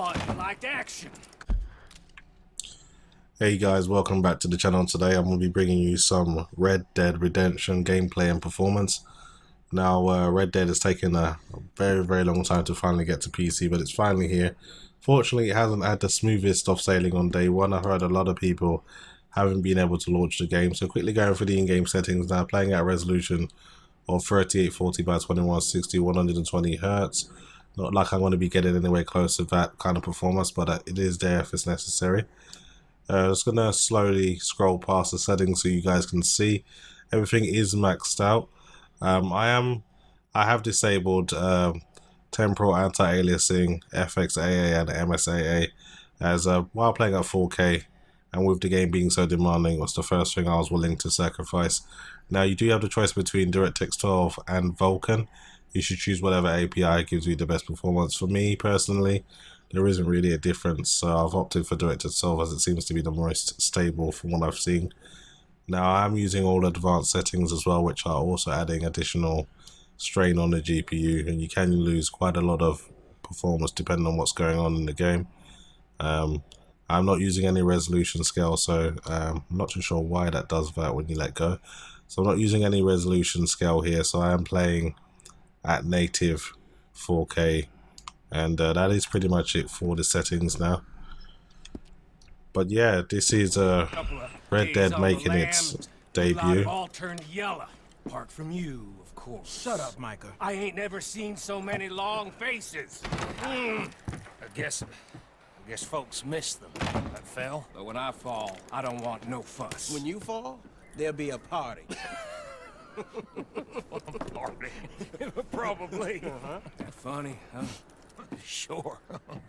thought you liked action. Hey guys, welcome back to the channel. Today I'm going to be bringing you some Red Dead Redemption gameplay and performance. Now Red Dead has taken a very long time to finally get to PC, but it's finally here. Fortunately, it hasn't had the smoothest of sailing on day one. I've heard a lot of people haven't been able to launch the game, so quickly going through the in-game settings now, playing at a resolution of 3840 by 2160 120 Hz. Not like I'm going to be getting anywhere close to that kind of performance, but it is there if it's necessary. Just going to slowly scroll past the settings so you guys can see everything is maxed out. I have disabled temporal anti-aliasing, FXAA and MSAA as while playing at 4K, and with the game being so demanding, was the first thing I was willing to sacrifice. Now you do have the choice between DirectX 12 and Vulkan. You should choose whatever API gives you the best performance. For me personally, there isn't really a difference, so I've opted for DirectX 12 as it seems to be the most stable from what I've seen. Now I'm using all advanced settings as well, which are also adding additional strain on the GPU, and you can lose quite a lot of performance depending on what's going on in the game. I'm not using any resolution scale, so I'm not too sure why that does that when you let go. So I'm not using any resolution scale here, so I am playing at native 4K, and that is pretty much it for the settings now. But yeah, this is Red Dead making its debut. All turned yellow, apart from you, of course. Shut up, Micah. I ain't never seen so many long faces. I guess folks miss them. I fell. But when I fall, I don't want no fuss. When you fall, there'll be a party. Party? Probably. That funny, huh? Sure. Oh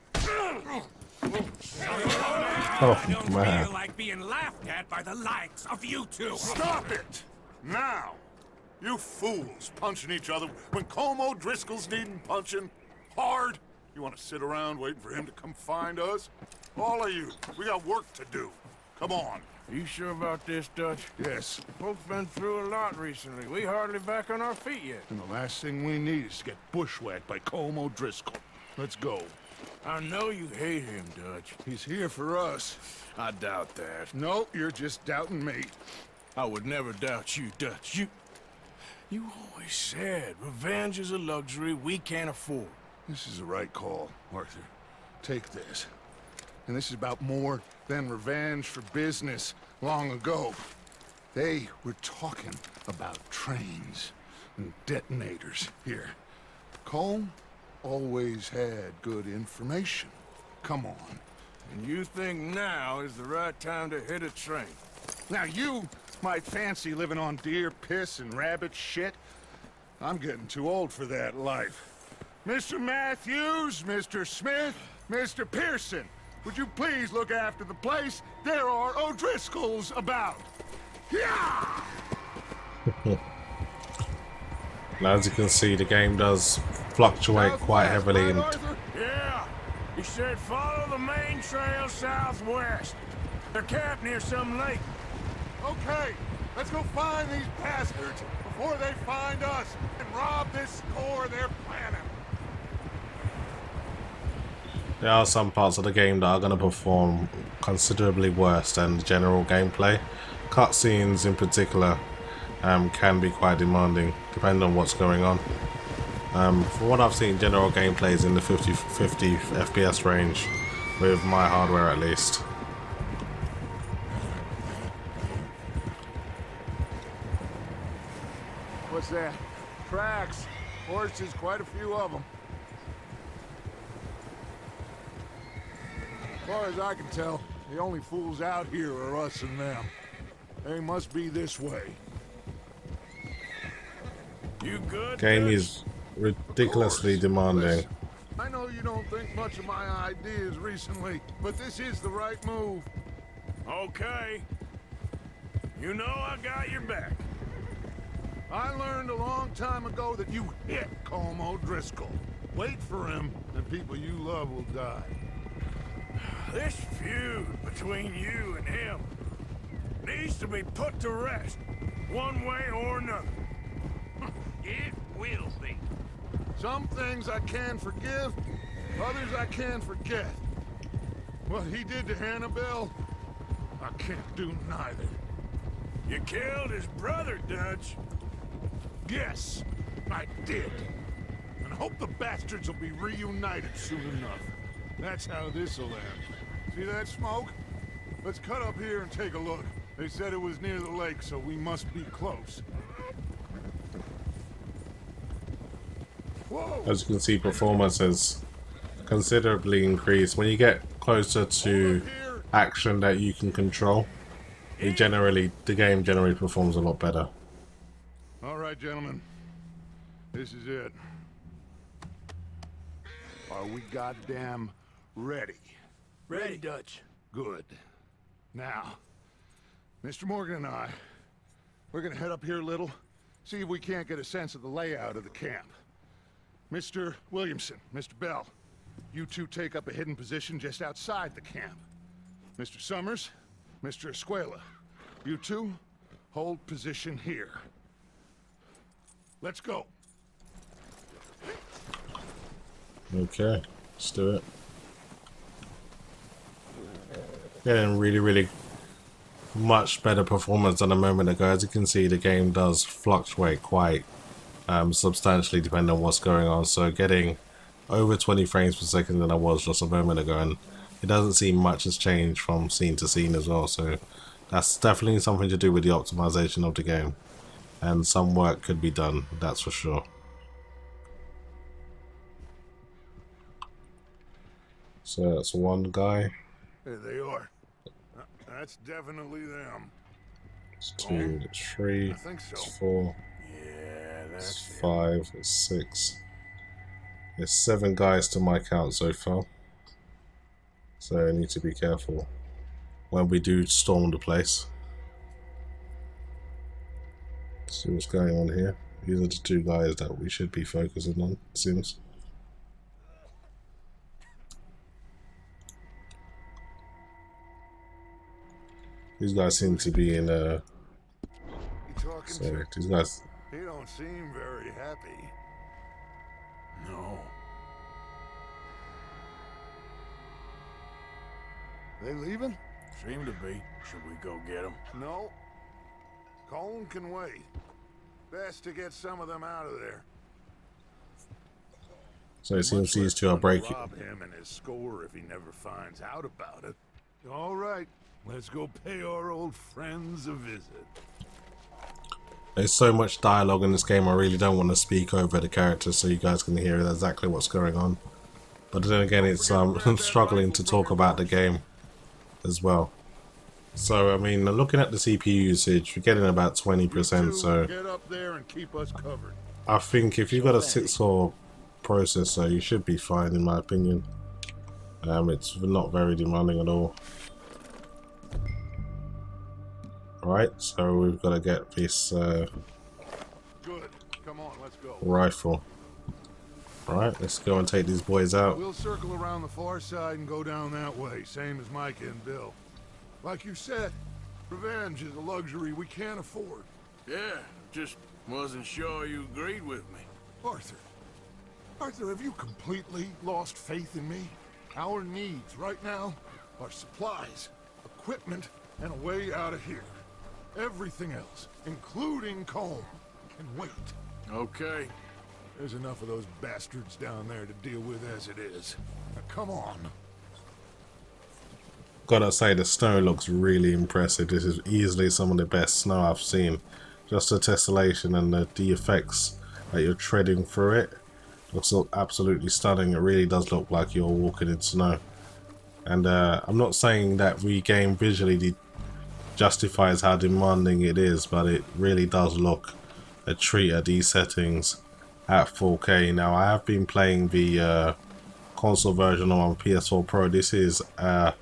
I don't man. feel like being laughed at by the likes of you two. Stop it! Now! You fools punching each other when Como Driscoll's needing punching hard. You want to sit around waiting for him to come find us? All of you, we got work to do. Come on. You sure about this, Dutch? Yes. Folks been through a lot recently. We hardly back on our feet yet. And the last thing we need is to get bushwhacked by Como Driscoll. Let's go. I know you hate him, Dutch. He's here for us. I doubt that. No, you're just doubting me. I would never doubt you, Dutch. You always said revenge is a luxury we can't afford. This is the right call, Arthur. Take this. And this is about more than revenge for business long ago. They were talking about trains and detonators here. Colm always had good information. Come on. And you think now is the right time to hit a train? Now you might fancy living on deer piss and rabbit shit. I'm getting too old for that life. Mr. Matthews, Mr. Smith, Mr. Pearson, would you please look after the place? There are O'Driscolls about. Yeah! Now, as you can see, the game does fluctuate quite heavily. And Yeah, he said follow the main trail southwest. They're camped near some lake. Okay, let's go find these bastards before they find us and rob this core they're planning. there are some parts of the game that are going to perform considerably worse than the general gameplay. Cutscenes in particular can be quite demanding depending on what's going on. From what I've seen, general gameplay is in the 50 FPS range with my hardware at least. What's that? Tracks. Horses, quite a few of them. As far as I can tell, the only fools out here are us and them. They must be this way. You good? Game Dutch? is ridiculously demanding. Listen, I know you don't think much of my ideas recently, but this is the right move. Okay. You know I got your back. I learned a long time ago that you hit Como Driscoll. Wait for him, and people you love will die. This feud between you and him needs to be put to rest, one way or another. It will be. Some things I can forgive, Others I can't forget. What he did to Annabelle, I can't do neither. You killed his brother, Dutch. Yes, I did. And I hope the bastards will be reunited soon enough. That's how this'll end. See that smoke? Let's cut up here and take a look. They said it was near the lake, so we must be close. Whoa! As you can see, performance has considerably increased. When you get closer to action that you can control, the game generally performs a lot better. All right, gentlemen. This is it. Are we goddamn ready? Ready, Dutch. Good. Now, Mr. Morgan and I, we're gonna head up here a little, see if we can't get a sense of the layout of the camp. Mr. Williamson, Mr. Bell, you two take up a hidden position just outside the camp. Mr. Summers, Mr. Escuela, you two hold position here. Let's go. Okay, let's do it. Getting really much better performance than a moment ago. As you can see, the game does fluctuate quite substantially depending on what's going on. So getting over 20 frames per second than I was just a moment ago, and it doesn't seem much has changed from scene to scene as well. So that's definitely something to do with the optimization of the game, and some work could be done, that's for sure. So that's one guy. There they are. That's definitely them. It's two, it's three, I think so. it's four, Yeah, it's that's five, it's six. There's 7 guys to my count so far. So I need to be careful when we do storm the place. Let's see what's going on here. These are the 2 guys that we should be focusing on, it seems. These guys seem to be in You talking so to? these guys, They don't seem very happy. no. They leaving? Seem to be. Should we go get him? No. Colin can wait. Best to get some of them out of there. so it seems Much these less 2 are fun to breaking. rob him and his score if he never finds out about it. All right, let's go pay our old friends a visit. There's so much dialogue in this game, I really don't want to speak over the characters so you guys can hear exactly what's going on. But then again, it's I'm struggling to talk about the game as well. So I mean, looking at the CPU usage, we're getting about 20%. So Get up there and keep us covered. I think if you've got a 6-core processor, you should be fine, in my opinion. It's not very demanding at all. Right, so we've got to get this Good. Come on, let's go. rifle. Alright, let's go and take these boys out. We'll circle around the far side and go down that way, same as Micah and Bill. Like you said, revenge is a luxury we can't afford. Yeah, just wasn't sure you agreed with me. Arthur. Arthur, have you completely lost faith in me? Our needs right now are supplies, equipment, and a way out of here. Everything else, including Colm, can wait. Okay. There's enough of those bastards down there to deal with as it is. Now, come on. Gotta say, the snow looks really impressive. This is easily some of the best snow I've seen. Just the tessellation and the effects that you're treading through it looks absolutely stunning. It really does look like you're walking in snow. And I'm not saying that the game visually justifies how demanding it is, but it really does look a treat at these settings at 4K. Now, I have been playing the console version on PS4 Pro. This is a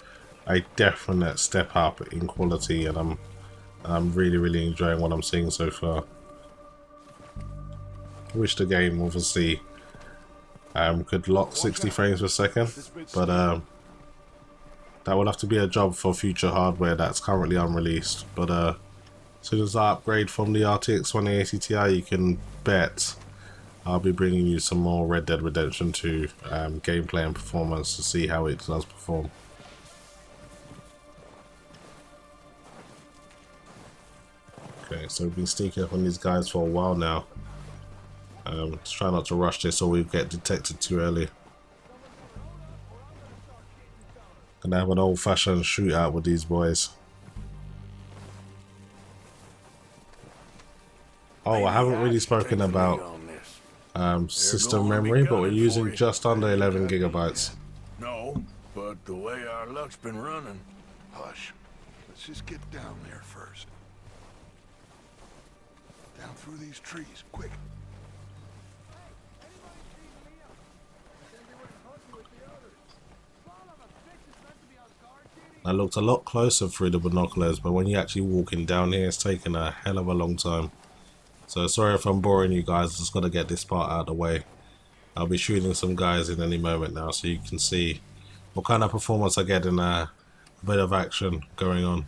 definite step up in quality, and I'm really enjoying what I'm seeing so far. I wish the game obviously could lock 60 frames per second, but that will have to be a job for future hardware that's currently unreleased. But as soon as I upgrade from the RTX 2080 Ti, you can bet I'll be bringing you some more Red Dead Redemption 2 gameplay and performance to see how it does perform. Okay, so we've been sneaking up on these guys for a while now. Let's try not to rush this or we get detected too early. Gonna have an old-fashioned shootout with these boys. Oh, I haven't really spoken about system memory, but we're using just under 11 gigabytes. No, but the way our luck's been running. Hush. Let's just get down there first. Down through these trees, quick. I looked a lot closer through the binoculars, but when you're actually walking down here, it's taken a hell of a long time. So sorry if I'm boring you guys, just got to get this part out of the way. I'll be shooting some guys in any moment now, so you can see what kind of performance I get in a bit of action going on.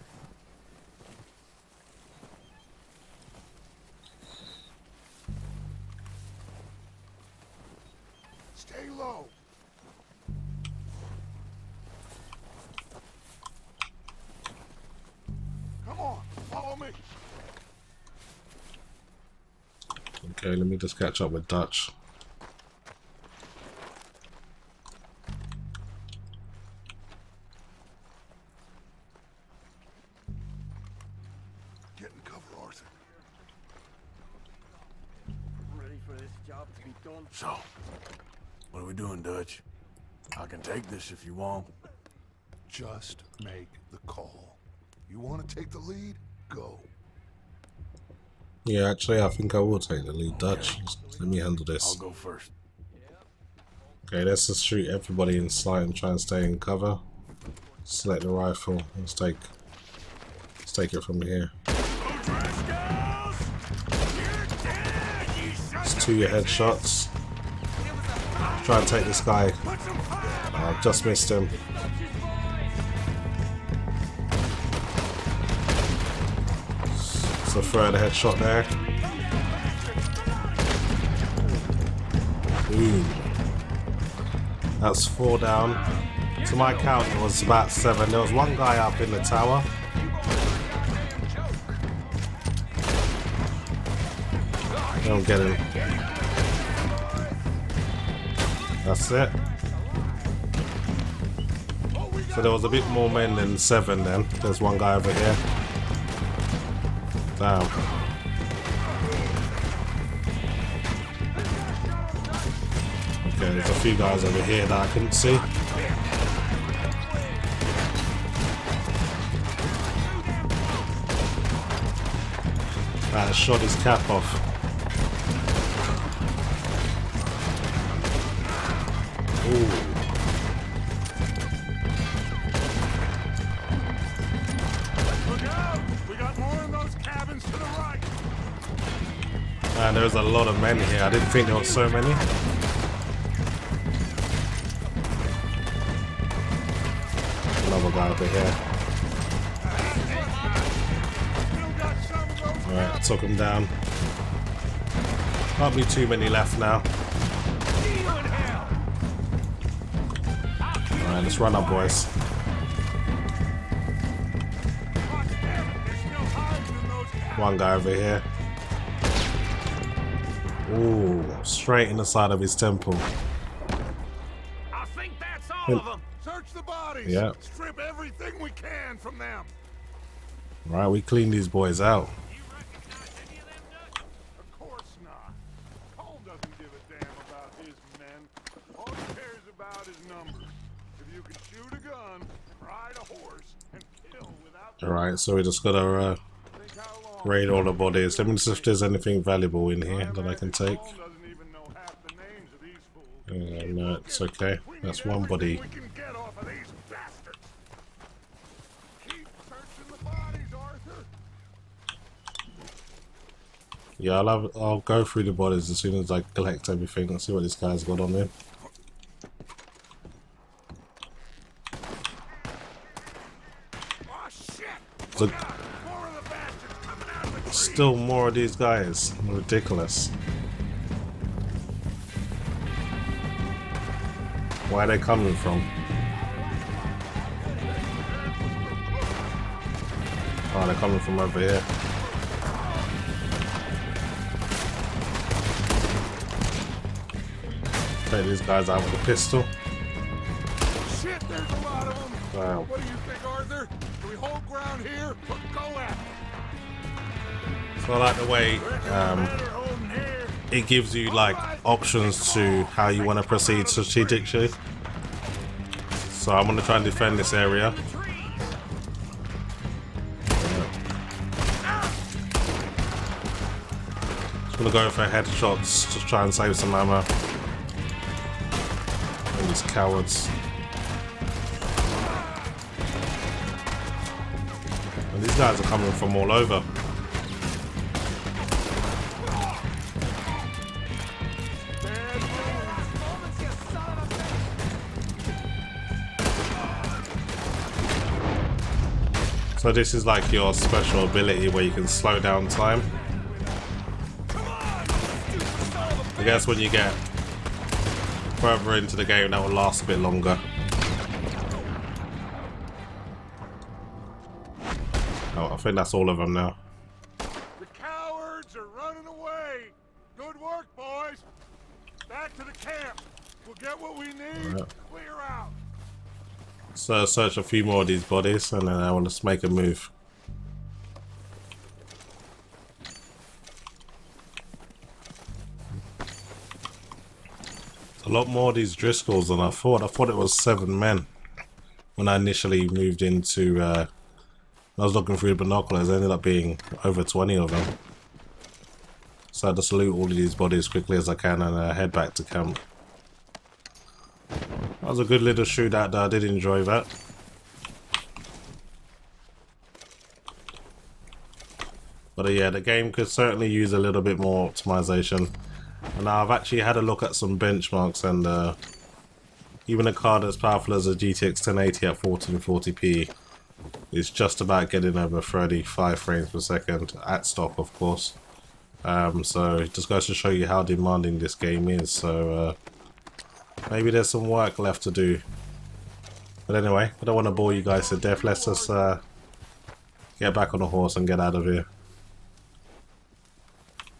Stay low. Come on, follow me. Okay, let me just catch up with Dutch. Get in cover, Arthur. Ready for this job to be done? So, what are we doing, Dutch? I can take this if you want. Just make the call. You want to take the lead? Go. Yeah, actually, I think I will take the lead, Dutch. Let me handle I'll this. go first. Okay, let's just shoot everybody in sight and try and stay in cover. Select the rifle. Let's take it from here. It's 2 headshots. Try and take this guy. I've just missed him. So third headshot there. Boom. That's 4 down. To my count, it was about 7. There was one guy up in the tower. Don't get him. That's it. So there was a bit more men than 7 then. There's one guy over here. Damn. Okay, there's a few guys over here that I couldn't see. That shot his cap off. Ooh. Look out! We got more in those cabins to the right. Man, there's a lot of men here. I didn't think there were so many. Another guy over here. Alright, took him down. Can't be too many left now. Alright, let's run up, boys. One guy over here. Ooh, straight in the side of his temple. I think that's all of them. Search the bodies. Yeah. Strip everything we can from them. Right, we clean these boys out. Of course not. Cole doesn't give a damn about his men. All he cares about is numbers. If you can shoot a gun, ride a horse, and kill without... Alright, so we just gotta Think how long... raid all the bodies. Let me see if there's anything valuable in here that I can take. Cole doesn't even know half the names of these fools. No, it's okay. That's one body. We can get off of these bastards. Keep searching the bodies, Arthur. Yeah, I'll go through the bodies as soon as I collect everything and see what this guy's got on him. Oh shit! So, More of the bastards coming out of the tree. still more of these guys. Ridiculous. Where are they coming from? Oh, they're coming from over here. Take these guys out with a pistol. Shit, there's a lot of them. Wow. What do you think, Arthur? Do we hold ground here or go at it? So I like the way it gives you like options to how you want to proceed strategically. So I'm going to try and defend this area. Just going to go for headshots to try and save some ammo. And these cowards. And these guys are coming from all over. So this is like your special ability where you can slow down time. I guess when you get further into the game that will last a bit longer. Oh, I think that's all of them now. The cowards are running away. Good work, boys. Back to the camp. We'll get what we need. Right. Clear out. So search a few more of these bodies and then I want to make a move. A lot more of these Driscolls than I thought. I thought it was 7 men when I initially moved into. I was looking through the binoculars. It ended up being over 20 of them. So I had to salute all of these bodies as quickly as I can and head back to camp. That was a good little shootout though. I did enjoy that. But yeah, the game could certainly use a little bit more optimization. And I've actually had a look at some benchmarks and even a card as powerful as a GTX 1080 at 1440p is just about getting over 35 frames per second at stock, of course. So it just goes to show you how demanding this game is. So maybe there's some work left to do. But anyway, I don't want to bore you guys to death. Let's just get back on the horse and get out of here.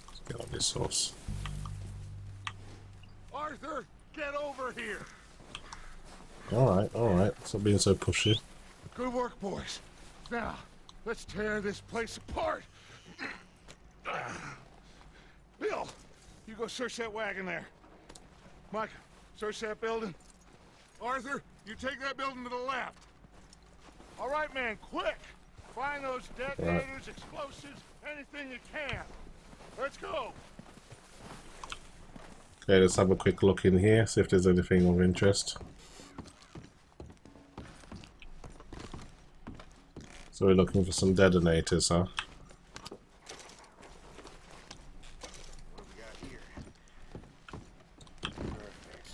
Let's get on this horse. Arthur, get over here. Alright. Stop being so pushy. Good work, boys. Now, let's tear this place apart. Bill, you go search that wagon there. Mike, search that building. Arthur, you take that building to the left. All right, man, quick. Find those detonators, explosives, anything you can. Let's go. Okay, let's have a quick look in here, see if there's anything of interest. So we're looking for some detonators, huh? What we got here? Perfect.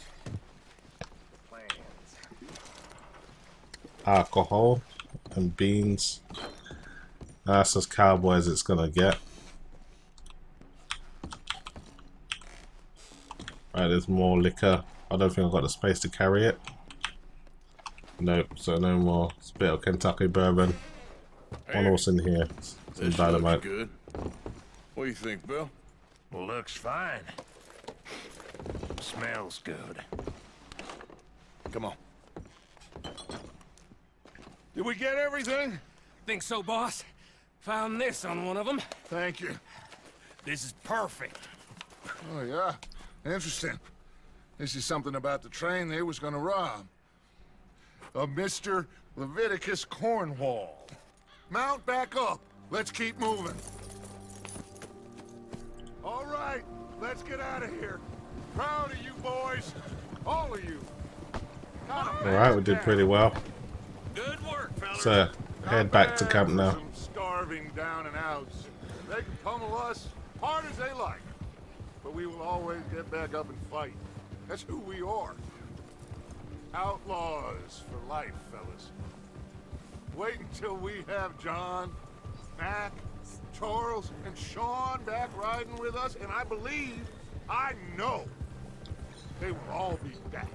Plans. Alcohol and beans. That's as cowboy as it's gonna get. Right, there's more liquor. I don't think I've got the space to carry it. Nope, so no more. It's a bit of Kentucky bourbon. One else in here. Some dynamite. Good. What do you think, Bill? Looks fine. Smells good. Come on. Did we get everything? Think so, boss? Found this on one of them. Thank you. This is perfect. Oh, yeah? Interesting. This is something about the train they was gonna rob. A Mr. Leviticus Cornwall. Mount back up. Let's keep moving. All right, let's get out of here. Proud of you boys. All of you. Alright, we did pretty well. Good work, fellas. So, head back to camp now. Some starving down and outs. They can pummel us hard as they like. But we will always get back up and fight. That's who we are. Outlaws for life, fellas. Wait until we have John, Mac, Charles, and Sean back riding with us, and I believe, I know, they will all be back.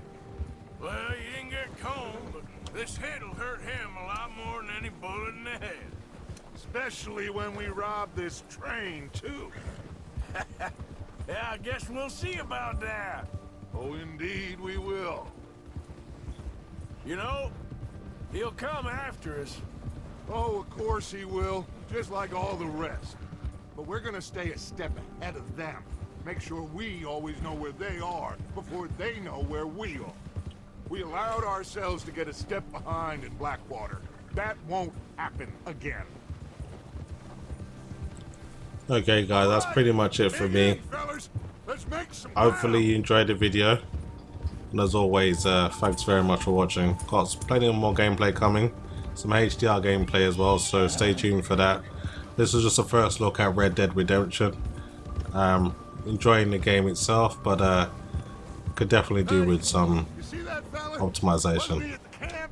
Well, you didn't get cold, but this hit'll hurt him a lot more than any bullet in the head. Especially when we rob this train, too. Yeah, I guess we'll see about that. Oh, indeed we will. You know, he'll come after us. Oh, of course he will, just like all the rest. But we're gonna stay a step ahead of them. Make sure we always know where they are before they know where we are. We allowed ourselves to get a step behind in Blackwater. That won't happen again. Okay guys, that's pretty much it for me. Fellas, let's make some Hopefully you enjoyed the video. And as always, thanks very much for watching. Got plenty of more gameplay coming. Some HDR gameplay as well, so stay tuned for that. This was just a first look at Red Dead Redemption. Enjoying the game itself, but could definitely do with some You see that, fella? optimization. Wasn't he at the camp?